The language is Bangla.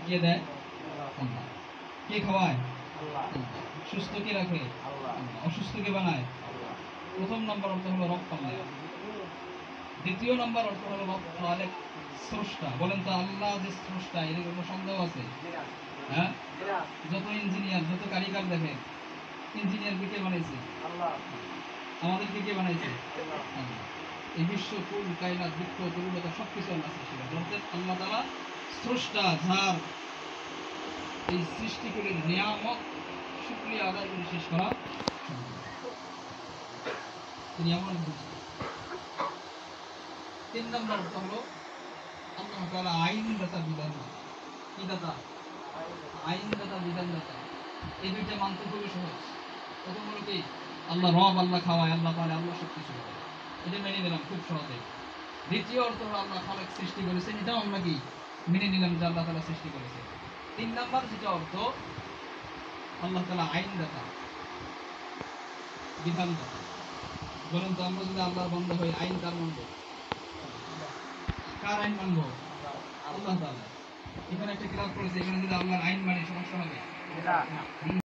কে দেয়? আল্লাহ। কে খাওয়ায়? আল্লাহ। সুস্থ কে রাখে? আল্লাহ। অসুস্থ কে বানায়? আল্লাহ। প্রথম নম্বর অর্থ হলো রব আল্লাহ। দ্বিতীয় নম্বর অর্থ হলো রব খালেক, স্রষ্টা। বলেন তো আল্লাহ যে স্রষ্টা, এর কোনো সন্দেহ আছে? হ্যাঁ, যত ইঞ্জিনিয়ার, যত কারিগর দেখেন, ইঞ্জিনিয়ারকে কে বানাইছে? আল্লাহ। আমাদেরকে কে বানাইছে? আল্লাহ। এই বিশ্ব কুল কায়নাত বৃক্ষ তরুলতা সবকিছু আল্লাহ সৃষ্টি করেছেন। অর্থাৎ আল্লাহ তাআলা স্রষ্টা, যার এই সৃষ্টিগুলির নিয়ামত শুকরিয়া আদায় করে শেষ করা সম্ভব। তিনি এমন একজন। তিন নম্বর অর্থ হলো আল্লাহ তাআলা আইনদাতা, বিধানদাতা। কি দাতা? আইনদাতা, বিধানদাতা। এই দুইটা মানতে খুবই সহজ। প্রথম হলো কি? আল্লাহ রব, আল্লাহ খাওয়ায়, আল্লাহ পারে, আল্লাহ সবকিছু করে। এটা মেনে নিলাম খুব সহজে। দ্বিতীয় অর্থ হলো আল্লাহ খালেক, সৃষ্টি করেছেন। এটাও আমরা কি মেনে নিলাম যে আল্লাহ তাআলা সৃষ্টি করেছেন। তিন নম্বর যেটা অর্থ, আল্লাহ তাআলা আইনদাতা, বিধানদাতা। বলেন তো আমরা যদি আল্লাহর বান্দা হই, আইন কার মানব? কার আইন মানব? আল্লাহ তাআলা। এখানে একটা ক্লাস করেছে, এখানে যদি আল্লাহর আইন মানে সমস্যা হবে?